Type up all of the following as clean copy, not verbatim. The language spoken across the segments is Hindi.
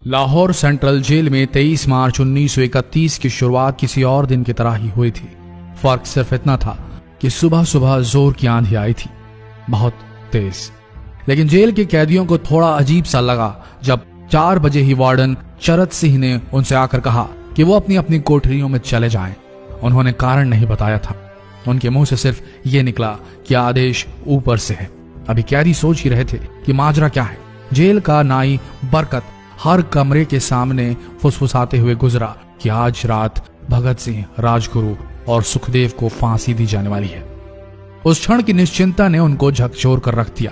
लाहौर सेंट्रल जेल में 23 मार्च 1931 की शुरुआत किसी और दिन की तरह ही हुई थी। फर्क सिर्फ इतना था कि सुबह सुबह जोर की आंधी आई थी, बहुत तेज। लेकिन जेल के कैदियों को थोड़ा अजीब सा लगा जब 4 बजे ही वार्डन चरत सिंह ने उनसे आकर कहा कि वो अपनी अपनी कोठरियों में चले जाएं। उन्होंने कारण नहीं बताया था। उनके मुंह से सिर्फ ये निकला कि आदेश ऊपर से है। अभी कैदी सोच ही रहे थे कि माजरा क्या है। जेल का नाई बरकत हर कमरे के सामने फुसफुसाते हुए गुजरा कि आज रात भगत सिंह, राजगुरु और सुखदेव को फांसी दी जाने वाली है। उस क्षण की निश्चिंता ने उनको झकझोर कर रख दिया।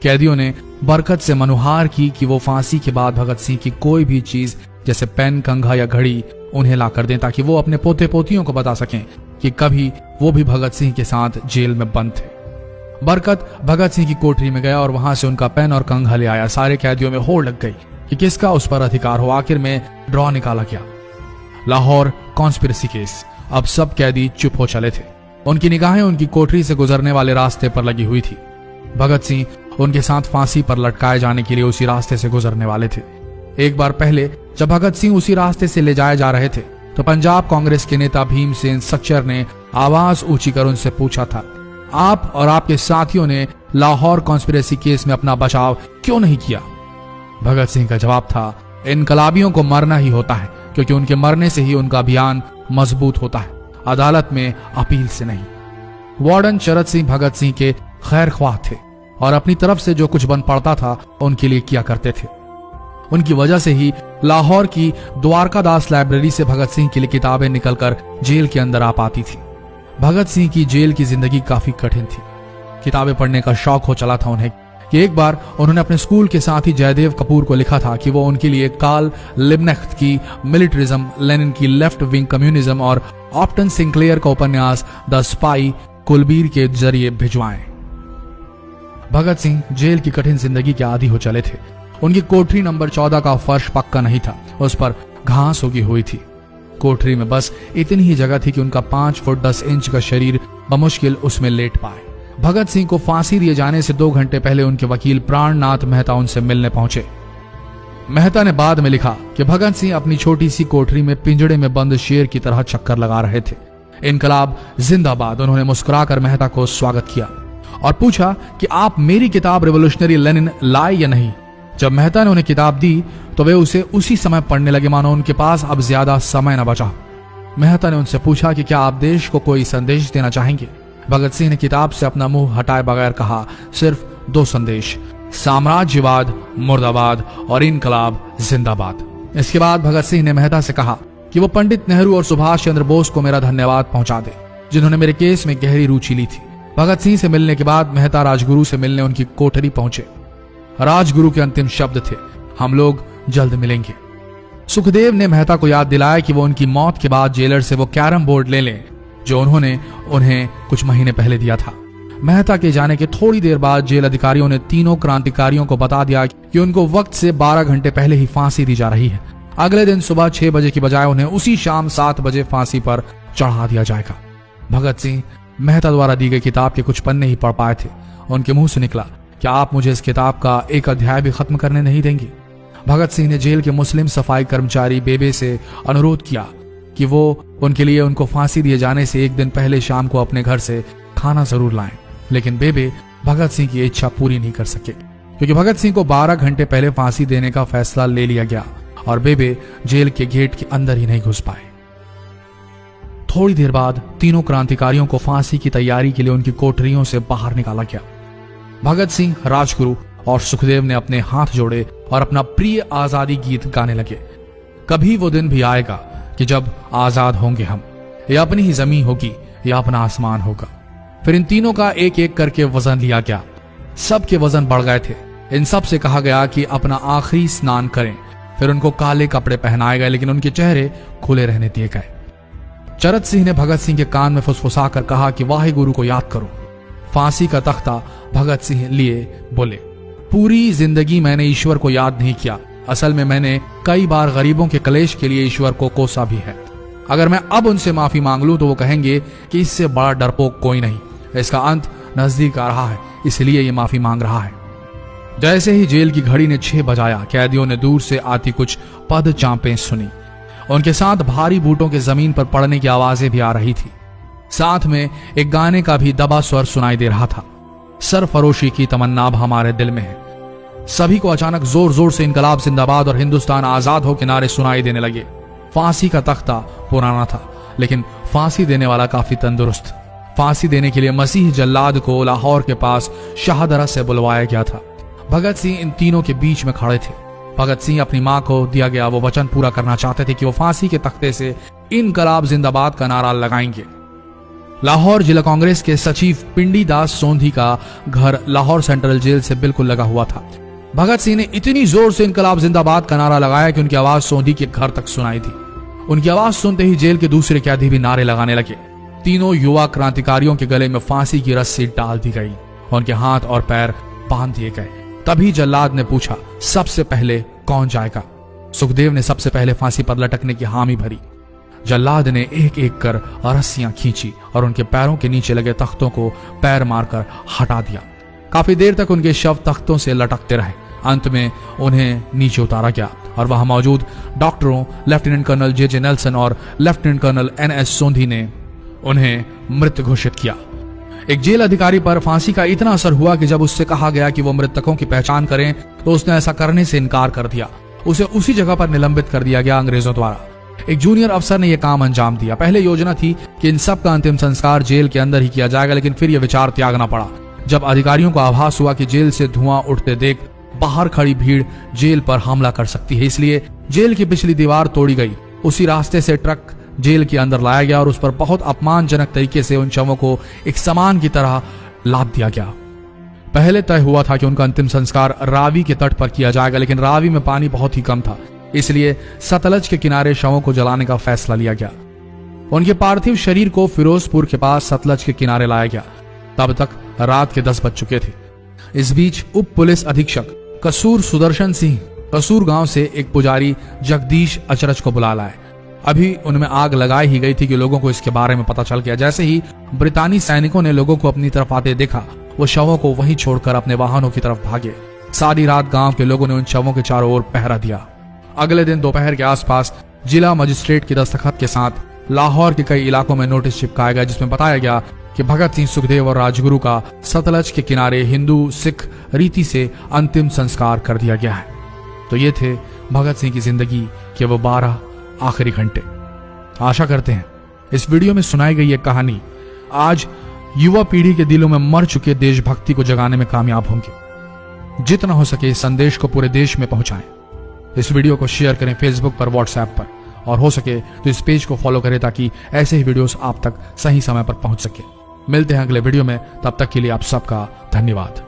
कैदियों ने बरकत से मनुहार की कि वो फांसी के बाद भगत सिंह की कोई भी चीज जैसे पेन, कंघा या घड़ी उन्हें ला कर दें ताकि वो अपने पोते पोतियों को बता सकें कि कभी वो भी भगत सिंह के साथ जेल में बंद थे। बरकत भगत सिंह की कोठरी में गया और वहां से उनका पेन और कंघा ले आया। सारे कैदियों में होड़ लग गई कि किसका उस पर अधिकार हो। आखिर में ड्रॉ निकाला गया, लाहौर कॉन्स्पिरेसी केस। अब सब कैदी चुप हो चले थे। उनकी निगाहें उनकी कोठरी से गुजरने वाले रास्ते पर लगी हुई थी। भगत सिंह उनके साथ फांसी पर लटकाए जाने के लिए उसी रास्ते से गुजरने वाले थे। एक बार पहले जब भगत सिंह उसी रास्ते से ले जाए जा रहे थे तो पंजाब कांग्रेस के नेता भीमसेन सच्चर ने आवाज ऊंची कर उनसे पूछा था, आप और आपके साथियों ने लाहौर कॉन्स्पिरेसी केस में अपना बचाव क्यों नहीं किया? भगत सिंह का जवाब था, इनकलाबियों को मरना ही होता है क्योंकि उनके मरने से ही उनका अभियान मजबूत होता है, अदालत में अपील से नहीं। वार्डन चरत सिंह भगत सिंह के खैर ख्वाह थे और अपनी तरफ से जो कुछ बन पड़ता था उनके लिए किया करते थे। उनकी वजह से ही लाहौर की द्वारकादास लाइब्रेरी से भगत सिंह के लिए किताबें निकलकर जेल के अंदर आ पाती थी। भगत सिंह की जेल की जिंदगी काफी कठिन थी। किताबें पढ़ने का शौक हो चला था उन्हें कि एक बार उन्होंने अपने स्कूल के साथी जयदेव कपूर को लिखा था कि वो उनके लिए कार्ल लिब्कनेख्त की मिलिटरिज्म, लेनिन की लेफ्ट विंग कम्युनिज्म और ऑप्टन सिंक्लेयर का उपन्यास द स्पाई कुलबीर के जरिए भिजवाएं। भगत सिंह जेल की कठिन जिंदगी के आदी हो चले थे। उनकी कोठरी नंबर 14 का फर्श पक्का नहीं था, उस पर घास उगी हुई थी। कोठरी में बस इतनी ही जगह थी कि उनका 5 फुट 10 इंच का शरीर बमुश्किल उसमें लेट पाए। भगत सिंह को फांसी दिए जाने से 2 घंटे पहले उनके वकील प्राणनाथ मेहता उनसे मिलने पहुंचे। मेहता ने बाद में लिखा कि भगत सिंह अपनी छोटी सी कोठरी में पिंजड़े में बंद शेर की तरह चक्कर लगा रहे थे। इनकलाब जिंदाबाद। उन्होंने मुस्कुराकर मेहता को स्वागत किया और पूछा कि आप मेरी किताब रिवोल्यूशनरी लेनिन लाए या नहीं। जब मेहता ने उन्हें किताब दी तो वे उसे उसी समय पढ़ने लगे मानो उनके पास अब ज्यादा समय न बचा। मेहता ने उनसे पूछा कि क्या आप देश को कोई संदेश देना चाहेंगे? भगत सिंह ने किताब से अपना मुंह हटाए बगैर कहा, सिर्फ 2 संदेश, साम्राज्यवाद मुर्दाबाद और इनकलाब जिंदाबाद। इसके बाद भगत सिंह ने मेहता से कहा कि वो पंडित नेहरू और सुभाष चंद्र बोस को मेरा धन्यवाद पहुंचा दे जिन्होंने मेरे केस में गहरी रुचि ली थी। भगत सिंह से मिलने के बाद मेहता राजगुरु से मिलने उनकी कोठरी पहुंचे। राजगुरु के अंतिम शब्द थे, हम लोग जल्द मिलेंगे। सुखदेव ने मेहता को याद दिलाया कि वो उनकी मौत के बाद जेलर से वो कैरम बोर्ड ले लें जो उन्होंने उन्हें कुछ महीने पहले दिया था। मेहता के जाने के थोड़ी देर बाद जेल अधिकारियों ने तीनों क्रांतिकारियों को बता दिया कि उनको वक्त से 12 घंटे पहले ही फांसी दी जा रही है। अगले दिन सुबह 6 बजे की बजाय उन्हें उसी शाम 7 बजे फांसी पर चढ़ा दिया जाएगा। भगत सिंह मेहता द्वारा दी गई किताब के कुछ पन्ने ही पढ़ पाए थे। उनके मुंह से निकला, क्या आप मुझे इस किताब का एक अध्याय भी खत्म करने नहीं देंगे? भगत सिंह ने जेल के मुस्लिम सफाई कर्मचारी बेबे से अनुरोध किया कि वो उनके लिए उनको फांसी दिए जाने से 1 दिन पहले शाम को अपने घर से खाना जरूर लाएं। लेकिन बेबे भगत सिंह की इच्छा पूरी नहीं कर सके क्योंकि भगत सिंह को 12 घंटे पहले फांसी देने का फैसला ले लिया गया और बेबे जेल के गेट के अंदर ही नहीं घुस पाए। थोड़ी देर बाद तीनों क्रांतिकारियों को फांसी की तैयारी के लिए उनकी कोठरियों से बाहर निकाला गया। भगत सिंह, राजगुरु और सुखदेव ने अपने हाथ जोड़े और अपना प्रिय आजादी गीत गाने लगे। कभी वो दिन भी आएगा कि जब आजाद होंगे हम, या अपनी ही जमीन होगी या अपना आसमान होगा। फिर इन तीनों का एक एक करके वजन लिया गया। सबके वजन बढ़ गए थे। इन सब से कहा गया कि अपना आखिरी स्नान करें। फिर उनको काले कपड़े पहनाए गए लेकिन उनके चेहरे खुले रहने दिए गए। चरत सिंह ने भगत सिंह के कान में फुसफुसा कर कहा कि वाहे गुरु को याद करो। फांसी का तख्ता भगत सिंह लिए बोले, पूरी जिंदगी मैंने ईश्वर को याद नहीं किया। असल में मैंने कई बार गरीबों के कलेश के लिए ईश्वर को कोसा भी है। अगर मैं अब उनसे माफी मांग लूं तो वो कहेंगे कि इससे बड़ा डरपोक कोई नहीं। इसका अंत नजदीक आ रहा है, इसलिए ये माफी मांग रहा है। जैसे ही जेल की घड़ी ने 6 बजाया, कैदियों ने दूर से आती कुछ पद चांपें सुनी। उनके साथ भारी बूटों के जमीन पर पड़ने की आवाजें भी आ रही थी। साथ में एक गाने का भी दबा स्वर सुनाई दे रहा था। सरफरोशी की तमन्ना अब हमारे दिल में है। सभी को अचानक जोर जोर से इनकलाब जिंदाबाद और हिंदुस्तान आजाद हो के नारे सुनाई देने लगे। फांसी का तख्ता पुराना था, लेकिन फांसी देने वाला काफी तंदुरुस्त। फांसी देने के लिए मसीह जल्लाद को लाहौर के पास शाहदरा से बुलवाया गया था। भगत सिंह इन तीनों के बीच में खड़े थे। भगत सिंह अपनी मां को दिया गया वो वचन पूरा करना चाहते थे कि वो फांसी के तख्ते से इनकलाब जिंदाबाद का नारा लगाएंगे। लाहौर जिला कांग्रेस के सचिव पिंडी दास सोंधी का घर लाहौर सेंट्रल जेल से बिल्कुल लगा हुआ था। भगत सिंह ने इतनी जोर से इनकलाब जिंदाबाद का नारा लगाया कि उनकी आवाज सोंधी के घर तक सुनाई दी। उनकी आवाज सुनते ही जेल के दूसरे कैदी भी नारे लगाने लगे। तीनों युवा क्रांतिकारियों के गले में फांसी की रस्सी डाल दी गई, उनके हाथ और पैर बांध दिए गए। तभी जल्लाद ने पूछा, सबसे पहले कौन जाएगा? सुखदेव ने सबसे पहले फांसी पर लटकने की हामी भरी। जल्लाद ने एक एक कर रस्सियां खींची और उनके पैरों के नीचे लगे तख्तों को पैर मारकर हटा दिया। काफी देर तक उनके शव तख्तों से लटकते रहे। अंत में उन्हें नीचे उतारा गया और वहां मौजूद डॉक्टरों लेफ्टिनेंट कर्नल जे नेल्सन और लेफ्टिनेंट कर्नल NS सोंधी ने उन्हें मृत घोषित किया। एक जेल अधिकारी पर फांसी का इतना असर हुआ कि जब उससे कहा गया कि वो मृतकों की पहचान करें तो उसने ऐसा करने से इनकार कर दिया। उसे उसी जगह पर निलंबित कर दिया गया अंग्रेजों द्वारा। एक जूनियर अफसर ने यह काम अंजाम दिया। पहले योजना थी कि इन सब का अंतिम संस्कार जेल के अंदर ही किया जाएगा, लेकिन फिर यह विचार त्यागना पड़ा जब अधिकारियों को आभास हुआ कि जेल से धुआं उठते देख बाहर खड़ी भीड़ जेल पर हमला कर सकती है। इसलिए जेल की पिछली दीवार तोड़ी गई। उसी रास्ते से ट्रक जेल के अंदर लाया गया और उस पर बहुत अपमानजनक तरीके से उन शवों को एक सामान की तरह लाद दिया गया। पहले तय हुआ था कि उनका अंतिम संस्कार रावी के तट पर किया जाएगा, लेकिन रावी में पानी बहुत ही कम था, इसलिए सतलज के किनारे शवों को जलाने का फैसला लिया गया। उनके पार्थिव शरीर को फिरोजपुर के पास सतलज के किनारे लाया गया। तब तक रात के 10 बज चुके थे। इस बीच उप पुलिस अधीक्षक कसूर सुदर्शन सिंह कसूर गांव से एक पुजारी जगदीश अचरज को बुला लाए। अभी उनमें आग लगाई ही गई थी कि लोगों को इसके बारे में पता चल गया। जैसे ही ब्रितानी सैनिकों ने लोगों को अपनी तरफ आते देखा, वो शवों को वहीं छोड़कर अपने वाहनों की तरफ भागे। सारी रात गांव के लोगों ने उन शवों के चारों ओर पहरा दिया। अगले दिन दोपहर के आसपास जिला मजिस्ट्रेट की दस्तखत के साथ लाहौर के कई इलाकों में नोटिस चिपकाया गया, जिसमें बताया गया कि भगत सिंह, सुखदेव और राजगुरु का सतलज के किनारे हिंदू सिख रीति से अंतिम संस्कार कर दिया गया है। तो ये थे भगत सिंह की जिंदगी के वो 12 आखिरी घंटे। आशा करते हैं इस वीडियो में सुनाई गई ये कहानी आज युवा पीढ़ी के दिलों में मर चुके देशभक्ति को जगाने में कामयाब होंगे। जितना हो सके इस संदेश को पूरे देश में पहुंचाएं। इस वीडियो को शेयर करें फेसबुक पर, व्हाट्सएप पर, और हो सके तो इस पेज को फॉलो करें ताकि ऐसे ही वीडियोस आप तक सही समय पर पहुंच सके। मिलते हैं अगले वीडियो में, तब तक के लिए आप सबका धन्यवाद।